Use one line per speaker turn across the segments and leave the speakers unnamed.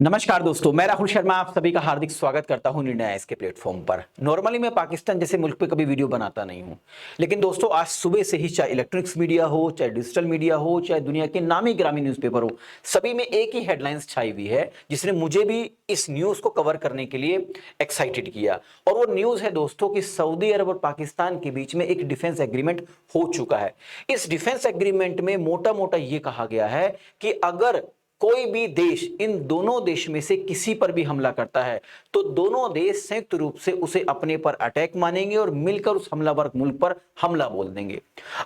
नमस्कार दोस्तों, मैं राहुल शर्मा आप सभी का हार्दिक स्वागत करता हूं निर्णय के प्लेटफॉर्म पर। नॉर्मली मैं पाकिस्तान जैसे मुल्क पे कभी वीडियो बनाता नहीं हूं, लेकिन दोस्तों आज सुबह से ही चाहे इलेक्ट्रॉनिक्स मीडिया हो, चाहे डिजिटल मीडिया हो, चाहे दुनिया के नामी गिरामी न्यूज़पेपर हो, सभी में एक ही हेडलाइंस छाई हुई है जिसने मुझे भी इस न्यूज़ को कवर करने के लिए एक्साइटेड किया। और वो न्यूज़ है दोस्तों कि सऊदी अरब और पाकिस्तान के बीच में एक डिफेंस एग्रीमेंट हो चुका है। इस डिफेंस एग्रीमेंट में मोटा मोटा ये कहा गया है कि अगर कोई भी देश इन दोनों देश में से किसी पर भी हमला करता है तो दोनों देश संयुक्त रूप से उसे अपने पर अटैक मानेंगे और मिलकर उस हमलावर मुल्क पर हमला बोल देंगे।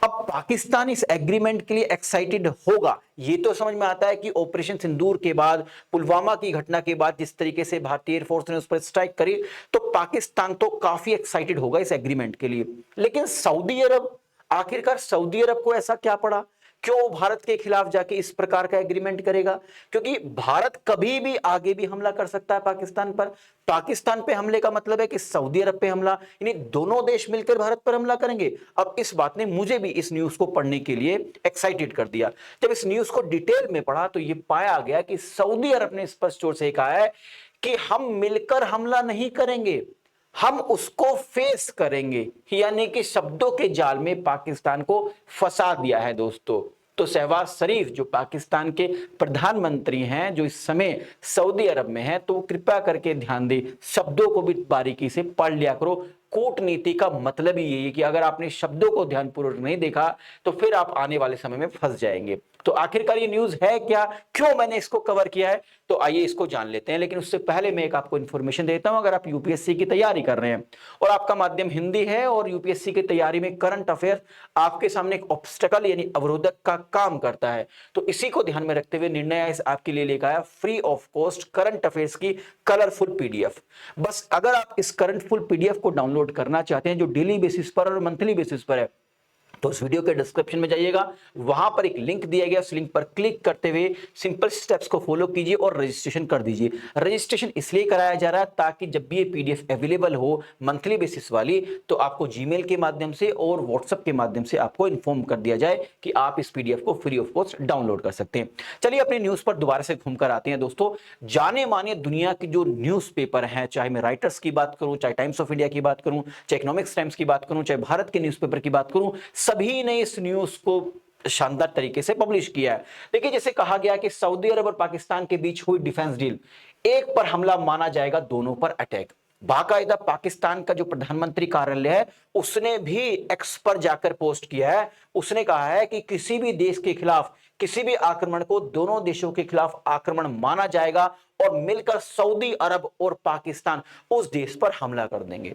अब पाकिस्तान इस एग्रीमेंट के लिए एक्साइटेड होगा, ये तो समझ में आता है कि ऑपरेशन सिंदूर के बाद, पुलवामा की घटना के बाद जिस तरीके से भारतीय एयरफोर्स ने उस पर स्ट्राइक करी, तो पाकिस्तान तो काफी एक्साइटेड होगा इस एग्रीमेंट के लिए। लेकिन सऊदी अरब, आखिरकार सऊदी अरब को ऐसा क्या पड़ा, क्यों भारत के खिलाफ जाके इस प्रकार का एग्रीमेंट करेगा? क्योंकि भारत कभी भी आगे भी हमला कर सकता है पाकिस्तान पर। पाकिस्तान पे हमले का मतलब है कि सऊदी अरब पे हमला, यानी दोनों देश मिलकर भारत पर हमला करेंगे। अब इस बात ने मुझे भी इस न्यूज को पढ़ने के लिए एक्साइटेड कर दिया। जब इस न्यूज को डिटेल में पढ़ा तो यह पाया गया कि सऊदी अरब ने स्पष्ट तौर से कहा है कि हम मिलकर हमला नहीं करेंगे, हम उसको फेस करेंगे। यानी कि शब्दों के जाल में पाकिस्तान को फंसा दिया है दोस्तों। तो शहबाज शरीफ जो पाकिस्तान के प्रधानमंत्री हैं, जो इस समय सऊदी अरब में हैं, तो कृपया करके ध्यान दें, शब्दों को भी बारीकी से पढ़ लिया करो। कूटनीति का मतलब ही यही है कि अगर आपने शब्दों को ध्यानपूर्वक नहीं देखा तो फिर आप आने वाले समय में फंस जाएंगे। तो आखिरकार ये न्यूज है क्या, क्यों मैंने इसको कवर किया है, तो आइए इसको जान लेते हैं। लेकिन उससे पहले मैं एक आपको इंफॉर्मेशन देता हूं। अगर आप यूपीएससी की तैयारी कर रहे हैं और आपका माध्यम हिंदी है और यूपीएससी की तैयारी में करंट अफेयर आपके सामने एक ऑब्स्टेकल यानी अवरोधक का काम करता है, तो इसी को ध्यान में रखते हुए निर्णय आपके लिए लेकर आया free of cost current affairs की कलरफुल पीडीएफ। बस अगर आप इस करंटफुल पीडीएफ को डाउनलोड करना चाहते हैं जो डेली बेसिस पर और मंथली बेसिस पर है, तो उस वीडियो के डिस्क्रिप्शन में जाइएगा, वहां पर एक लिंक दिया गया, उस लिंक पर क्लिक करते हुए सिंपल स्टेप्स को फॉलो कीजिए और रजिस्ट्रेशन कर दीजिए। रजिस्ट्रेशन इसलिए कराया जा रहा है ताकि जब भी ये पीडीएफ अवेलेबल हो मंथली बेसिस वाली, तो आपको जीमेल के माध्यम से और व्हाट्सएप के माध्यम से आपको इन्फॉर्म कर दिया जाए कि आप इस पीडीएफ को फ्री ऑफ कॉस्ट डाउनलोड कर सकते हैं। चलिए अपनी न्यूज पर दोबारा से घूमकर आते हैं दोस्तों। जाने माने दुनिया के जो न्यूज़पेपर हैं, चाहे मैं राइटर्स की बात करूं, चाहे टाइम्स ऑफ इंडिया की बात करूं, चाहे इकोनॉमिक्स टाइम्स की बात करूं, चाहे भारत के न्यूज़पेपर की बात करूं, सभी ने इस न्यूज को शानदार तरीके से पब्लिश किया है। देखिए, जैसे कहा गया कि सऊदी अरब और पाकिस्तान के बीच हुई डिफेंस डील, एक पर हमला माना जाएगा, दोनों पर अटैक। बाकायदा पाकिस्तान का जो प्रधानमंत्री कार्यालय है उसने भी एक्स पर जाकर पोस्ट किया है। उसने कहा है कि किसी भी देश के खिलाफ किसी भी आक्रमण को दोनों देशों के खिलाफ आक्रमण माना जाएगा और मिलकर सऊदी अरब और पाकिस्तान उस देश पर हमला कर देंगे।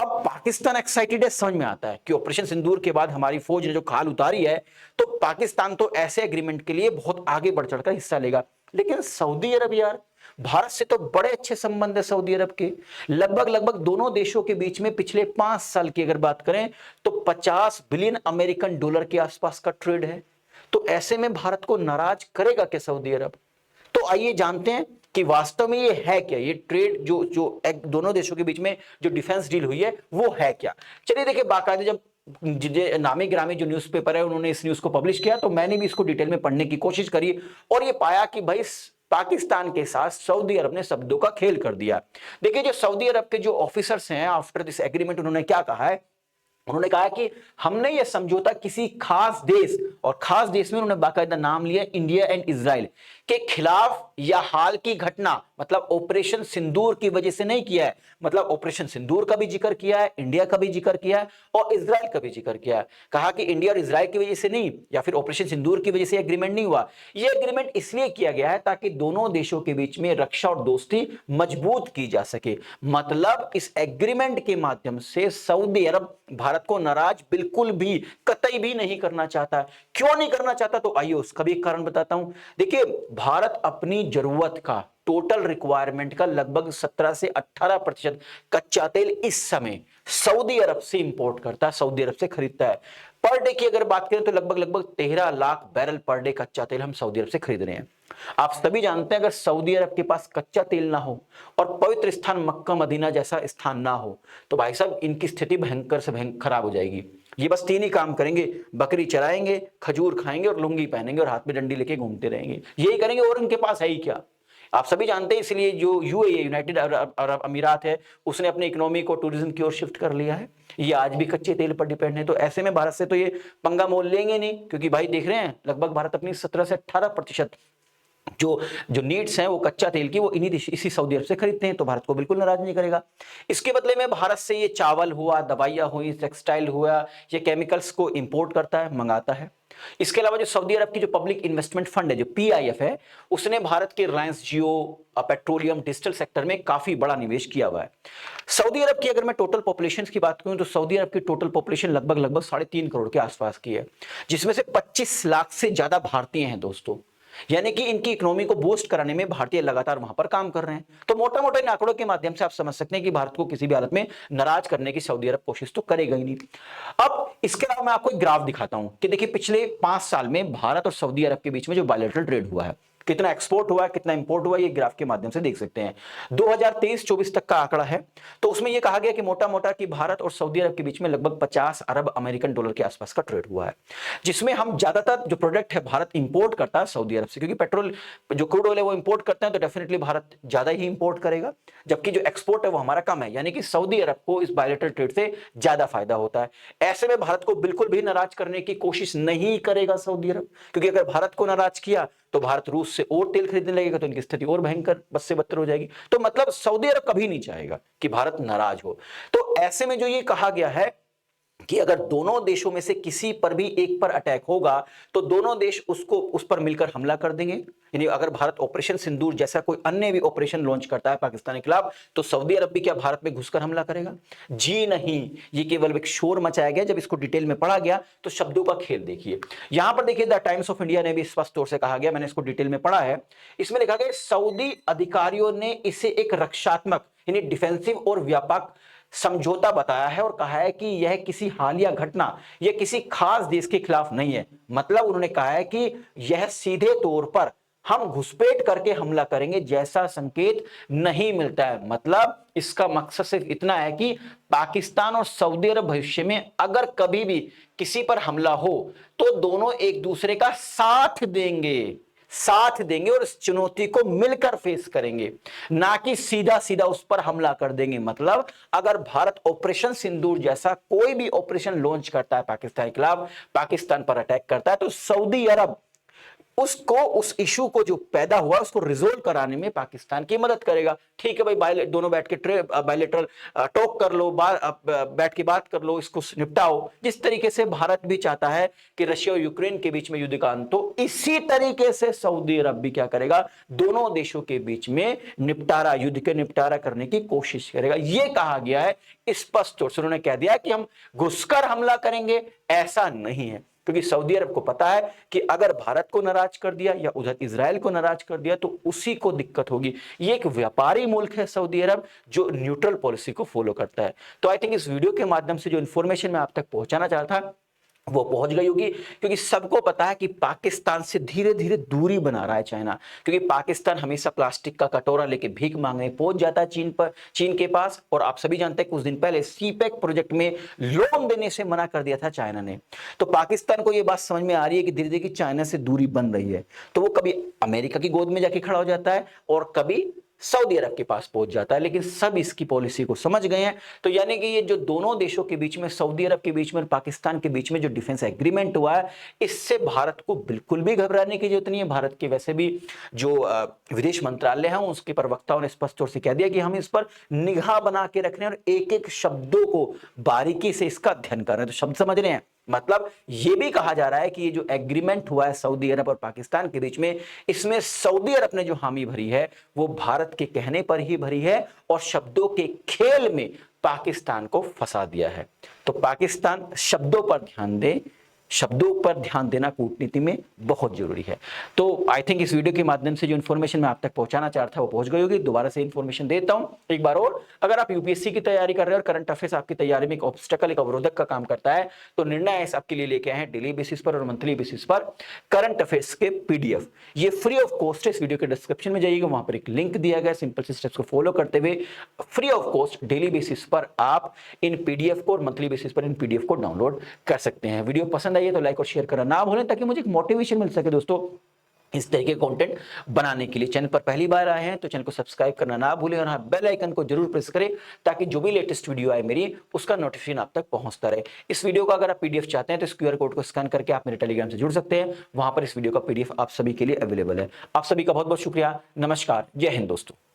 अब पाकिस्तान एक्साइटेड है, समझ में आता है कि ऑपरेशन सिंदूर के बाद हमारी फौज ने जो खाल उतारी है, तो पाकिस्तान तो ऐसे एग्रीमेंट के लिए बहुत आगे बढ़ चढ़कर हिस्सा लेगा। लेकिन सऊदी अरब यार, भारत से तो बड़े अच्छे संबंध है सऊदी अरब के। लगभग लगभग दोनों देशों के बीच में पिछले 5 साल की अगर बात करें तो 50 बिलियन अमेरिकन डॉलर के आसपास का ट्रेड है। तो ऐसे में भारत को नाराज करेगा क्या सऊदी अरब? तो आइए जानते हैं कि वास्तव में ये है क्या, ये ट्रेड जो जो दोनों देशों के बीच में जो डिफेंस डील हुई है वो है क्या। चलिए देखिए, बाकायदा जब नामी गिरामी जो न्यूज़पेपर है उन्होंने इस न्यूज को पब्लिश किया तो मैंने भी इसको डिटेल में पढ़ने की कोशिश करी और ये पाया कि भाई पाकिस्तान के साथ सऊदी अरब ने शब्दों का खेल कर दिया। देखिए, जो सऊदी अरब के जो ऑफिसर्स हैं आफ्टर दिस एग्रीमेंट, उन्होंने क्या कहा है, उन्होंने कहा कि हमने यह समझौता किसी खास देश, और खास देश में उन्होंने बाकायदा नाम लिया इंडिया एंड इजराइल के खिलाफ या हाल की घटना मतलब ऑपरेशन सिंदूर की वजह से नहीं किया है। मतलब ऑपरेशन सिंदूर का भी जिक्र किया है, इंडिया का भी जिक्र किया है और इजराइल का भी जिक्र किया है। कहा कि इंडिया और इजराइल की वजह से नहीं या फिर ऑपरेशन सिंदूर की वजह से एग्रीमेंट नहीं हुआ। यह एग्रीमेंट इसलिए किया गया है ताकि दोनों देशों के बीच में रक्षा और दोस्ती मजबूत की जा सके। मतलब इस एग्रीमेंट के माध्यम से सऊदी अरब भारत को नाराज बिल्कुल भी कतई भी नहीं करना चाहता। क्यों नहीं करना चाहता, तो आइए उसका भी एक कारण बताता हूं। देखिए, भारत अपनी जरूरत का टोटल रिक्वायरमेंट का लगभग 17 से 18% कच्चा तेल इस समय सऊदी अरब से इंपोर्ट करता है, सऊदी अरब से खरीदता है। पर डे की अगर बात करें तो लगभग लगभग 13 लाख बैरल पर डे कच्चा तेल हम सऊदी अरब से खरीद रहे हैं। आप सभी जानते हैं अगर सऊदी अरब के पास कच्चा तेल ना हो और पवित्र स्थान मक्का मदीना जैसा स्थान ना हो तो भाई साहब इनकी स्थिति भयंकर से भयंकर खराब हो जाएगी। ये बस 3 ही काम करेंगे, बकरी चराएंगे, खजूर खाएंगे और लुंगी पहनेंगे और हाथ में डंडी लेके घूमते रहेंगे। यही करेंगे और इनके पास है ही क्या। आप सभी जानते हैं, इसलिए जो यूएई यूनाइटेड अरब अमीरात है, उसने अपनी इकोनॉमी को टूरिज्म की ओर शिफ्ट कर लिया है। ये आज भी कच्चे तेल पर डिपेंड है। तो ऐसे में भारत से तो ये पंगा मोल लेंगे नहीं, क्योंकि भाई देख रहे हैं लगभग भारत अपनी 17 से 18% जो जो नीड्स हैं वो कच्चा तेल की वो इसी सऊदी अरब से खरीदते हैं। तो भारत को बिल्कुल नाराज नहीं करेगा। इसके बदले में भारत से ये चावल हुआ, दवाइयां हुई, टेक्सटाइल हुआ, ये केमिकल्स को इंपोर्ट करता है, मंगाता है। इसके अलावा जो सऊदी अरब की जो पब्लिक इन्वेस्टमेंट फंड है, जो पीआईएफ है, उसने भारत के रिलायंस जियो, पेट्रोलियम, डिजिटल सेक्टर में काफी बड़ा निवेश किया हुआ है। सऊदी अरब की अगर मैं टोटल पॉपुलेशन की बात करूं तो सऊदी अरब की टोटल पॉपुलेशन लगभग 3.5 करोड़ के आसपास की है, जिसमें से 25 लाख से ज्यादा भारतीय हैं दोस्तों। यानी कि इनकी इकोनॉमी को बूस्ट कराने में भारतीय लगातार वहां पर काम कर रहे हैं। तो मोटा मोटा इन आंकड़ों के माध्यम से आप समझ सकते हैं कि भारत को किसी भी हालत में नाराज करने की सऊदी अरब कोशिश तो करेगा ही नहीं। अब इसके अलावा मैं आपको एक ग्राफ दिखाता हूं कि देखिए पिछले 5 साल में भारत और सऊदी अरब के बीच में जो बायलैटरल ट्रेड हुआ है, कितना एक्सपोर्ट हुआ है, कितना इंपोर्ट हुआ है, ये ग्राफ के माध्यम से देख सकते हैं। 2023-24 तक का आंकड़ा है। तो उसमें यह कहा गया कि मोटा मोटा कि भारत और सऊदी अरब के बीच में लगभग 50 अरब अमेरिकन डॉलर के आसपास का ट्रेड हुआ है, जिसमें हम ज्यादातर जो प्रोडक्ट है भारत इंपोर्ट करता है सऊदी अरब से, क्योंकि पेट्रोल जो क्रूड ऑयल है वो इंपोर्ट करते हैं, तो डेफिनेटली भारत ज्यादा ही इंपोर्ट करेगा, जबकि जो एक्सपोर्ट है वो हमारा कम है। यानी कि सऊदी अरब को इस बायलैटरल ट्रेड से ज्यादा फायदा होता है। ऐसे में भारत को बिल्कुल भी नाराज करने की कोशिश नहीं करेगा सऊदी अरब, क्योंकि अगर भारत को नाराज किया तो भारत रूस से और तेल खरीदने लगेगा, तो इनकी स्थिति और भयंकर, बद से बदतर हो जाएगी। तो मतलब सऊदी अरब कभी नहीं चाहेगा कि भारत नाराज हो। तो ऐसे में जो ये कहा गया है कि अगर दोनों देशों में से किसी पर भी एक पर अटैक होगा तो दोनों देश उस पर मिलकर हमला कर देंगे। यानी अगर भारत ऑपरेशन सिंदूर जैसा कोई अन्य भी ऑपरेशन लॉन्च करता है पाकिस्तान के खिलाफ, तो सऊदी अरब भी क्या भारत में घुसकर हमला करेगा? जी नहीं, ये केवल एक शोर मचाया गया। जब इसको डिटेल में पढ़ा गया तो शब्दों का खेल देखिए। यहां पर देखिए द टाइम्स ऑफ इंडिया ने भी स्पष्ट तौर से कहा गया, मैंने इसको डिटेल में पढ़ा है, इसमें लिखा गया सऊदी अधिकारियों ने इसे एक रक्षात्मक यानी डिफेंसिव और व्यापक समझौता बताया है और कहा है कि यह किसी हालिया घटना या किसी खास देश के खिलाफ नहीं है। मतलब उन्होंने कहा है कि यह सीधे तौर पर हम घुसपैठ करके हमला करेंगे जैसा संकेत नहीं मिलता है। मतलब इसका मकसद सिर्फ इतना है कि पाकिस्तान और सऊदी अरब भविष्य में अगर कभी भी किसी पर हमला हो तो दोनों एक दूसरे का साथ देंगे और इस चुनौती को मिलकर फेस करेंगे, ना कि सीधा सीधा उस पर हमला कर देंगे। मतलब अगर भारत ऑपरेशन सिंदूर जैसा कोई भी ऑपरेशन लॉन्च करता है पाकिस्तान के खिलाफ, पाकिस्तान पर अटैक करता है, तो सऊदी अरब उस इशू को जो पैदा हुआ उसको रिजोल्व कराने में पाकिस्तान की मदद करेगा। ठीक है भाई, दोनों बैठ के बायलैटरल टॉक कर लो, बैठ के बात कर लो, इसको निपटाओ। जिस तरीके से भारत भी चाहता है कि रशिया और यूक्रेन के बीच में युद्ध का अंत हो, इसी तरीके से सऊदी अरब भी क्या करेगा, दोनों देशों के बीच में युद्ध के निपटारा करने की कोशिश करेगा। यह कहा गया है स्पष्ट तौर से, उन्होंने कह दिया कि हम घुसकर हमला करेंगे, ऐसा नहीं है। क्योंकि सऊदी अरब को पता है कि अगर भारत को नाराज कर दिया या उधर इजराइल को नाराज कर दिया तो उसी को दिक्कत होगी। ये एक व्यापारी मुल्क है सऊदी अरब, जो न्यूट्रल पॉलिसी को फॉलो करता है। तो आई थिंक इस वीडियो के माध्यम से जो इंफॉर्मेशन मैं आप तक पहुंचाना चाहता था वो पहुंच गई होगी, क्योंकि सबको पता है कि पाकिस्तान से धीरे धीरे दूरी बना रहा है चाइना। क्योंकि पाकिस्तान हमेशा प्लास्टिक का कटोरा लेके भीख मांगने पहुंच जाता है चीन के पास। और आप सभी जानते हैं कुछ दिन पहले सीपेक प्रोजेक्ट में लोन देने से मना कर दिया था चाइना ने। तो पाकिस्तान को यह बात समझ में आ रही है कि धीरे धीरे चाइना से दूरी बन रही है, तो वो कभी अमेरिका की गोद में जाके खड़ा हो जाता है और कभी सऊदी अरब के पास पहुंच जाता है। लेकिन सब इसकी पॉलिसी को समझ गए हैं। तो यानी कि ये जो दोनों देशों के बीच में, सऊदी अरब के बीच में और पाकिस्तान के बीच में जो डिफेंस एग्रीमेंट हुआ है, इससे भारत को बिल्कुल भी घबराने की जरूरत नहीं है। भारत के वैसे भी जो विदेश मंत्रालय है उसके प्रवक्ताओं ने स्पष्ट तौर से कह दिया कि हम इस पर निगाह बना के रख रहे हैं और एक एक शब्दों को बारीकी से इसका अध्ययन कर रहे हैं। तो शब्द समझ रहे हैं, मतलब यह भी कहा जा रहा है कि ये जो एग्रीमेंट हुआ है सऊदी अरब और पाकिस्तान के बीच में, इसमें सऊदी अरब ने जो हामी भरी है वो भारत के कहने पर ही भरी है और शब्दों के खेल में पाकिस्तान को फंसा दिया है। तो पाकिस्तान शब्दों पर ध्यान दे, शब्दों पर ध्यान देना कूटनीति में बहुत जरूरी है। तो आई थिंक इस वीडियो के माध्यम से जो इन्फॉर्मेशन मैं आप तक पहुंचाना चाहता था वो पहुंच गई होगी। दोबारा से इन्फॉर्मेशन देता हूं एक बार और, अगर आप यूपीएससी की तैयारी कर रहे हैं और करंट अफेयर्स आपकी तैयारी में एक ऑब्स्टेकल, एक अवरोधक का काम करता है, तो निर्णय आपके लिए लेके आए हैं डेली बेसिस पर और मंथली बेसिस पर करंट अफेयर्स के पीडीएफ। ये फ्री ऑफ कॉस्ट है। इस वीडियो के डिस्क्रिप्शन में जाइएगा, वहां पर एक लिंक दिया गया, सिंपल से स्टेप्स को फॉलो करते हुए free of cost daily basis पर आप इन पीडीएफ को और मंथली बेसिस पर इन पीडीएफ को डाउनलोड कर सकते हैं। वीडियो पसंद आई है तो लाइक और शेयर करना ना भूलें, ताकि मुझे एक मोटिवेशन मिल सके दोस्तों इस तरह के कंटेंट बनाने के लिए। चैनल पर पहली बार आए हैं तो चैनल को सब्सक्राइब करना ना भूलें और हाँ, बेल आइकन को जरूर प्रेस करें ताकि जो भी लेटेस्ट वीडियो आए मेरी उसका नोटिफिकेशन आप तक पहुंचता रहे। इस वीडियो का अगर आप पीडीएफ चाहते हैं तो इस QR कोड को स्कैन करके आप मेरे टेलीग्राम से जुड़ सकते हैं, वहां पर इस वीडियो का पीडीएफ आप सभी के लिए अवेलेबल है। आप सभी का बहुत बहुत शुक्रिया। नमस्कार, जय हिंद दोस्तों।